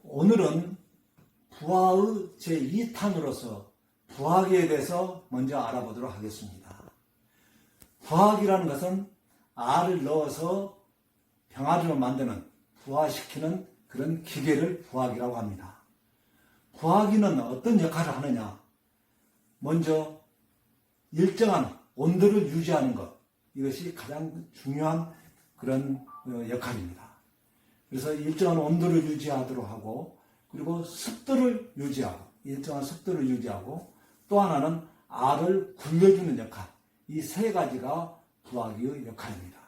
오늘은 부화의 제2탄으로서 부화기에 대해서 먼저 알아보도록 하겠습니다. 부화기라는 것은 알을 넣어서 병아리로 만드는, 부화시키는 그런 기계를 부화기라고 합니다. 부화기는 어떤 역할을 하느냐? 먼저 일정한 온도를 유지하는 것, 이것이 가장 중요한 그런 역할입니다. 그래서 일정한 온도를 유지하도록 하고, 그리고 습도를 유지하고, 일정한 습도를 유지하고, 또 하나는 알을 굴려주는 역할, 이 세 가지가 부화기의 역할입니다.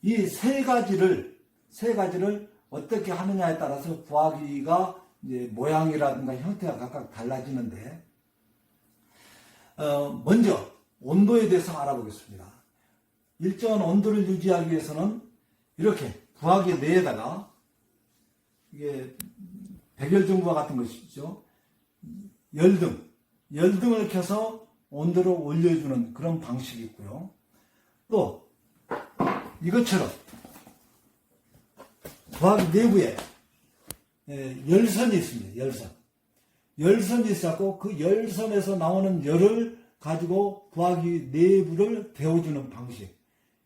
이 세 가지를 어떻게 하느냐에 따라서 부화기가 이제 모양이라든가 형태가 각각 달라지는데, 먼저 온도에 대해서 알아보겠습니다. 일정한 온도를 유지하기 위해서는 이렇게 부화기 내에다가, 이게 백열전구와 같은 것이죠. 열등을 켜서 온도를 올려주는 그런 방식이 있고요. 또 이것처럼 부화기 내부에 열선이 있습니다. 열선이 있었고, 그 열선에서 나오는 열을 가지고 부화기 내부를 데워주는 방식,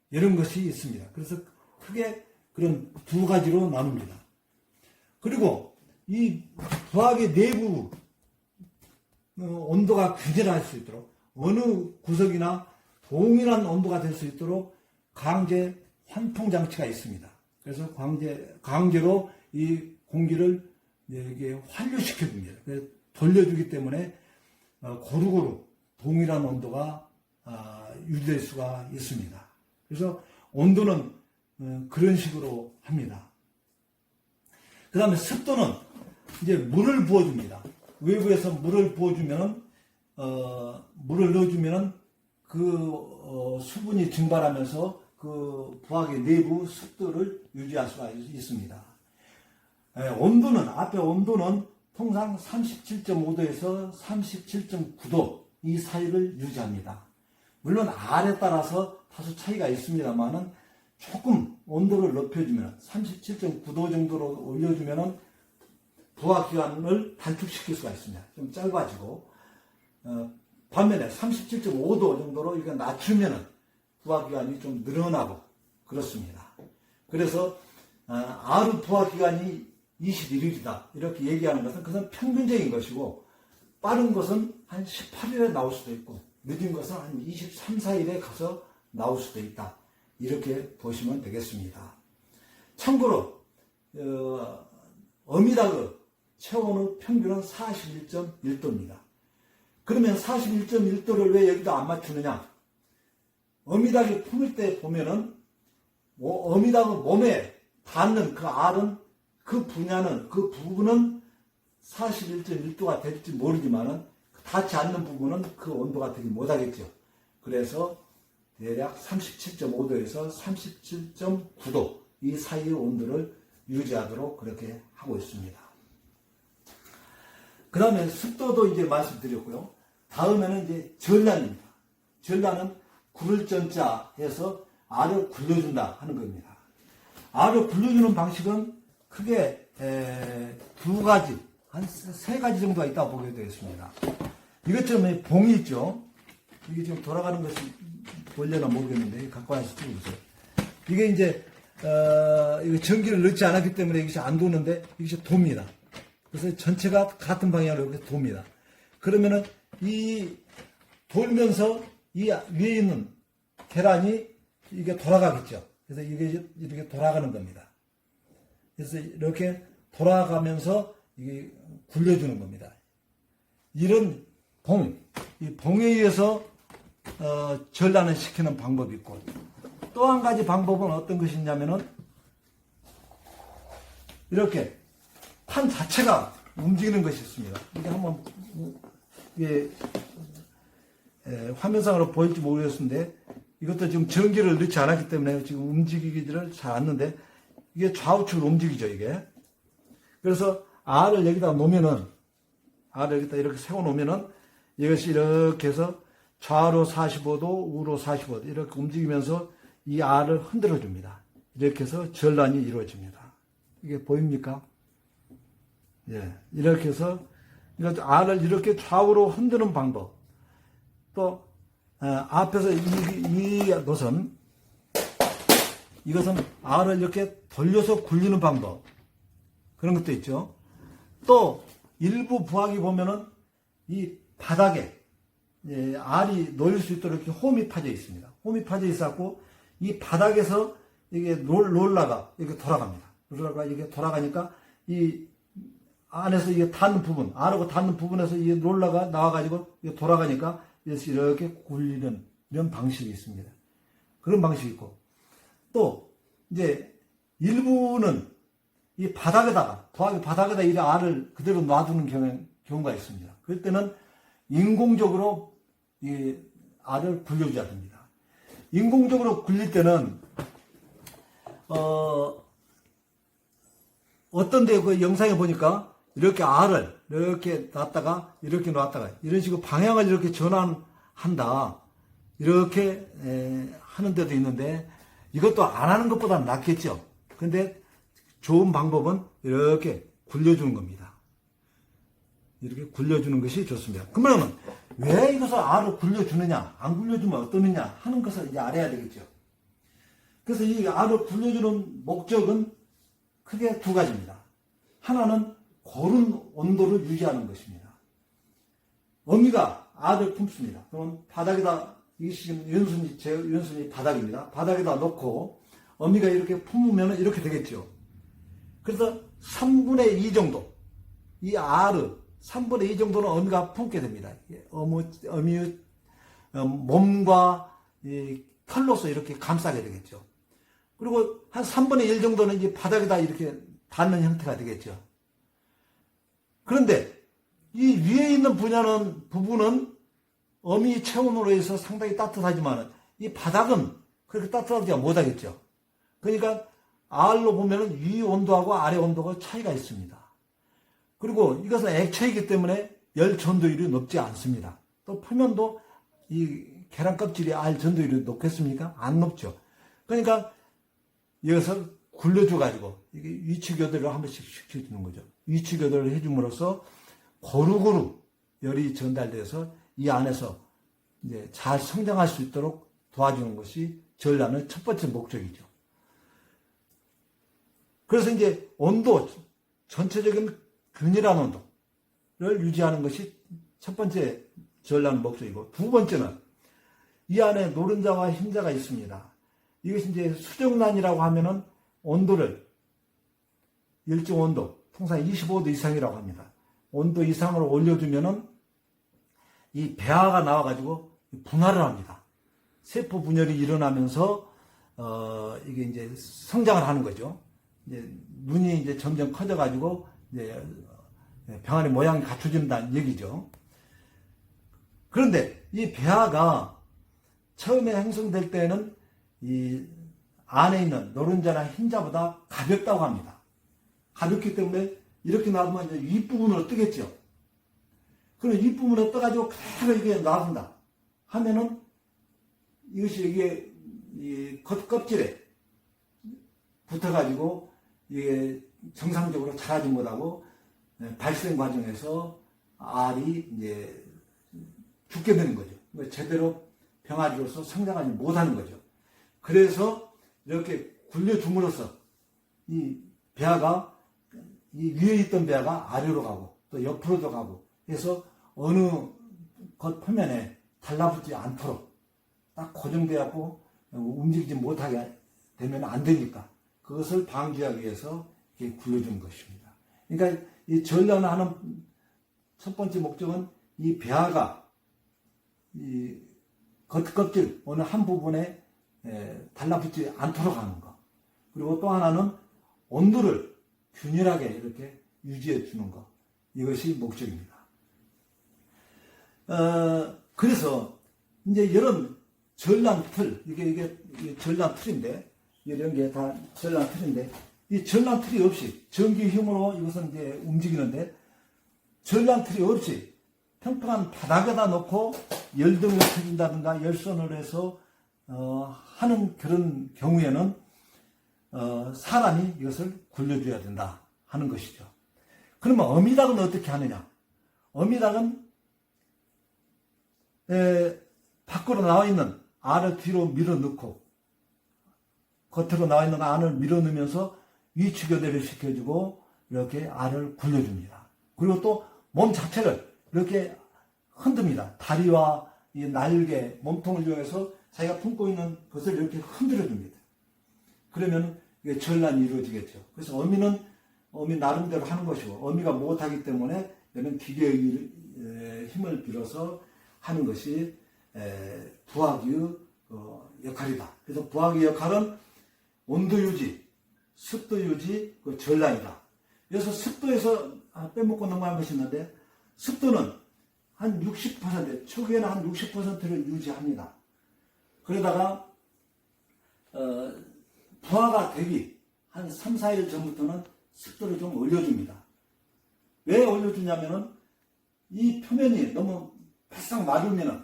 이런 것이 있습니다. 그래서 크게 그런 두 가지로 나눕니다. 그리고 이 부화기 내부 온도가 균일할 수 있도록, 어느 구석이나 동일한 온도가 될 수 있도록 강제 환풍장치가 있습니다. 그래서 강제로 이 공기를 이게 환류시켜줍니다. 그래서 돌려주기 때문에 고루고루 동일한 온도가 유지될 수가 있습니다. 그래서 온도는 그런 식으로 합니다. 그 다음에 습도는 이제 물을 부어줍니다. 외부에서 물을 부어주면은, 물을 넣어주면은 그 수분이 증발하면서 그 부화기 내부 습도를 유지할 수가 있습니다. 온도는, 앞에 온도는 통상 37.5도에서 37.9도 이 사이를 유지합니다. 물론 알에 따라서 다소 차이가 있습니다만은 조금 온도를 높여주면 37.9도 정도로 올려주면은 부화 기간을 단축시킬 수가 있습니다. 좀 짧아지고, 반면에 37.5도 정도로 이렇게 낮추면은 부화 기간이 좀 늘어나고 그렇습니다. 그래서 알의 부화 기간이 21일이다 이렇게 얘기하는 것은 그것은 평균적인 것이고, 빠른 것은 한 18일에 나올 수도 있고, 늦은 것은 한 23, 4일에 가서 나올 수도 있다, 이렇게 보시면 되겠습니다. 참고로 어미닭의 체온의 평균은 41.1도입니다. 그러면 41.1도를 왜 여기다 안 맞추느냐? 어미닭이 품을 때 보면은 어미닭의 몸에 닿는 그 알은, 그 분야는, 그 부분은 41.1도가 될지 모르지만은 닿지 않는 부분은 그 온도가 되지 못하겠죠. 그래서 대략 37.5도에서 37.9도 이 사이의 온도를 유지하도록 그렇게 하고 있습니다. 그 다음에 습도도 이제 말씀드렸고요. 다음에는 이제 전란입니다. 전란은 굴을 전자 해서 알을 굴려준다 하는 겁니다. 알을 굴려주는 방식은 크게 두 가지, 한 세 가지 정도가 있다고 보게 되겠습니다. 이것처럼 봉이 있죠. 이게 지금 돌아가는 것이 원래나 모르겠는데 갖고 와서 찍어보세요. 이게 이제 이거 전기를 넣지 않았기 때문에 이것이 안 도는데 이것이 돕니다. 그래서 전체가 같은 방향으로 이렇게 돕니다. 그러면은 이 돌면서 이 위에 있는 계란이 이게 돌아가겠죠. 그래서 이게 이렇게 돌아가는 겁니다. 그래서 이렇게 돌아가면서 이게 굴려주는 겁니다. 이런 이 봉에 의해서 전란을 시키는 방법이 있고, 또 한 가지 방법은 어떤 것이냐면은 이렇게 판 자체가 움직이는 것이 있습니다. 이게 한번 화면상으로 보일지 모르겠는데, 이것도 지금 전기를 넣지 않았기 때문에 지금 움직이지를 잘 않는데, 이게 좌우측으로 움직이죠, 이게. 그래서 알을 여기다 놓으면은, 알을 여기다 이렇게 세워 놓으면은 이것이 이렇게 해서 좌로 45도, 우로 45도 이렇게 움직이면서 이 알을 흔들어 줍니다. 이렇게 해서 전란이 이루어집니다. 이게 보입니까? 예, 이렇게 해서 알을 이렇게 좌우로 흔드는 방법. 또 앞에서 이것은 알을 이렇게 돌려서 굴리는 방법. 그런 것도 있죠. 또 일부 부학이 보면은 이 바닥에 알이 놓일 수 있도록 이렇게 홈이 파져 있습니다. 홈이 파져 있었고 이 바닥에서 이게 롤러가 이렇게 돌아갑니다. 롤러가 이게 돌아가니까 이 안에서 이게 닿는 부분, 알하고 닿는 부분에서 이 롤러가 나와가지고 돌아가니까 이렇게 굴리는 이런 방식이 있습니다. 그런 방식이 있고 또 이제 일부는 이 바닥에다가 바닥에다 이 알을 그대로 놔두는 경우가 있습니다. 그럴 때는 인공적으로 이 알을 굴려줘야 됩니다. 인공적으로 굴릴 때는 어떤데 그 영상에 보니까 이렇게 알을 이렇게 놨다가 이렇게 놨다가 이런 식으로 방향을 이렇게 전환한다 이렇게 하는 데도 있는데 이것도 안 하는 것보다는 낫겠죠. 근데 좋은 방법은 이렇게 굴려주는 겁니다. 이렇게 굴려주는 것이 좋습니다. 그러면 왜 이것을 알을 굴려주느냐 안 굴려주면 어떠느냐 하는 것을 이제 알아야 되겠죠. 그래서 이 알을 굴려주는 목적은 크게 두 가지입니다. 하나는 고른 온도를 유지하는 것입니다. 어미가 알을 품습니다. 그럼 바닥에다, 이게 지금 연순이 바닥입니다. 바닥에다 놓고 어미가 이렇게 품으면 이렇게 되겠죠. 그래서 3분의 2 정도, 이 알을 3분의 2 정도는 어미가 품게 됩니다. 어미의 몸과 이 털로서 이렇게 감싸게 되겠죠. 그리고 한 3분의 1 정도는 이제 바닥에다 이렇게 닿는 형태가 되겠죠. 그런데 이 위에 있는 부분은 어미 체온으로 해서 상당히 따뜻하지만 이 바닥은 그렇게 따뜻하지 못하겠죠. 그러니까 알로 보면 위 온도하고 아래 온도가 차이가 있습니다. 그리고 이것은 액체이기 때문에 열 전도율이 높지 않습니다. 또 표면도 이 계란 껍질이 알 전도율이 높겠습니까? 안 높죠. 그러니까 이것을 굴려줘가지고 이게 위치 교대를 한 번씩 시켜주는 거죠. 위치 교대를 해줌으로써 고루고루 열이 전달돼서 이 안에서 이제 잘 성장할 수 있도록 도와주는 것이 전란의 첫 번째 목적이죠. 그래서 이제 온도, 전체적인 균일한 온도를 유지하는 것이 첫 번째 전란 목적이고, 두 번째는 이 안에 노른자와 흰자가 있습니다. 이것이 이제 수정란이라고 하면은 온도를 일정 온도, 통상 25도 이상이라고 합니다. 온도 이상으로 올려주면은 이 배아가 나와가지고 분할을 합니다. 세포 분열이 일어나면서 이게 이제 성장을 하는 거죠. 이제 눈이 이제 점점 커져가지고 이제 병아리 모양이 갖춰진다는 얘기죠. 그런데 이 배아가 처음에 형성될 때는 이 안에 있는 노른자나 흰자보다 가볍다고 합니다. 가볍기 때문에 이렇게 놔두면 이제 윗부분으로 뜨겠죠. 그럼 윗부분으로 떠가지고 그대로 이게 놔둔다 하면은 이것이 이게 이 겉껍질에 붙어가지고 이게 정상적으로 자라지 못하고 발생 과정에서 알이 이제 죽게 되는 거죠. 제대로 병아리로서 성장하지 못하는 거죠. 그래서 이렇게 굴려줌으로써 이 배아가 이 위에 있던 배아가 아래로 가고 또 옆으로도 가고 해서 어느 것 표면에 달라붙지 않도록 딱 고정되었고 움직이지 못하게 되면 안 되니까 그것을 방지하기 위해서 이렇게 굴려준 것입니다. 그러니까 이 전란을 하는 첫 번째 목적은 이 배아가 이 겉껍질 어느 한 부분에 달라붙지 않도록 하는 것. 그리고 또 하나는 온도를 균일하게 이렇게 유지해 주는 것. 이것이 목적입니다. 그래서 이제 이런 전란 틀, 이게 전란 틀인데, 이런 게 다 전란 틀인데, 이 전란 틀이 없이 전기 힘으로 이것은 이제 움직이는데, 전란 틀이 없이 평평한 바닥에다 놓고 열등을 펴준다든가 열선을 해서 하는 그런 경우에는 사람이 이것을 굴려줘야 된다 하는 것이죠. 그러면 어미닭은 어떻게 하느냐? 어미닭은 밖으로 나와 있는 알을 뒤로 밀어 넣고 겉으로 나와 있는 알을 밀어 넣으면서 위축교대를 시켜주고 이렇게 알을 굴려줍니다. 그리고 또 몸 자체를 이렇게 흔듭니다. 다리와 이 날개, 몸통을 이용해서 자기가 품고 있는 것을 이렇게 흔들어 줍니다. 그러면 이게 전란이 이루어지겠죠. 그래서 어미는 어미 나름대로 하는 것이고, 어미가 못하기 때문에 얘는 기계의 힘을 빌어서 하는 것이 부화기의 역할이다. 그래서 부화기의 역할은 온도 유지, 습도 유지, 전란이다. 그래서 습도에서 빼먹고 넘어간 것이 있는데, 습도는 한 60%, 초기에는 한 60%를 유지합니다. 그러다가 부화가 되기 한 3, 4일 전부터는 습도를 좀 올려줍니다. 왜 올려주냐면은 이 표면이 너무 바싹 마르면은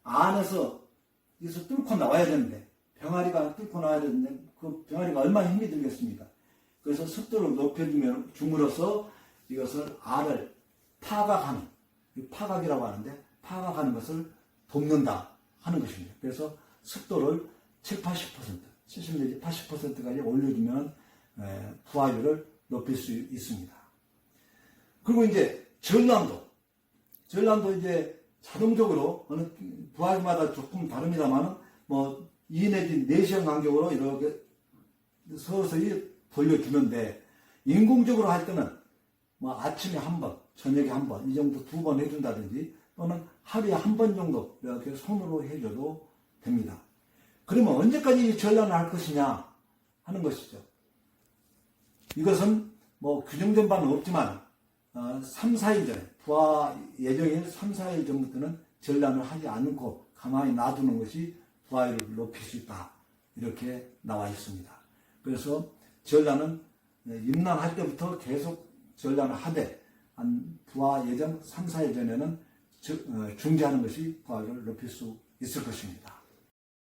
안에서 여기서 뚫고 나와야 되는데, 병아리가 뚫고 나와야 되는데 그 병아리가 얼마나 힘이 들겠습니까? 그래서 습도를 높여줌으로써 이것을 알을 파각하는, 파각이라고 하는데 파각하는 것을 돕는다 하는 것입니다. 그래서 습도를 70, 80% 내지 80%까지 올려주면 부화율을 높일 수 있습니다. 그리고 이제 전란도 이제 자동적으로 어느 부화기마다 조금 다릅니다만 뭐 2 내지 4시간 간격으로 이렇게 서서히 돌려주는데, 인공적으로 할 때는 뭐 아침에 한 번, 저녁에 한 번, 이 정도 2번 해준다든지, 또는 하루에 한 번 정도 이렇게 손으로 해줘도 됩니다. 그러면 언제까지 전란을 할 것이냐 하는 것이죠. 이것은 뭐 규정된 바는 없지만 3, 4일 전에, 부화 예정일 3, 4일 전부터는 전란을 하지 않고 가만히 놔두는 것이 부화율을 높일 수 있다, 이렇게 나와 있습니다. 그래서 전란은 임란할 때부터 계속 전란을 하되 한 부화 예정 3, 4일 전에는 중지하는 것이 부화율을 높일 수 있을 것입니다.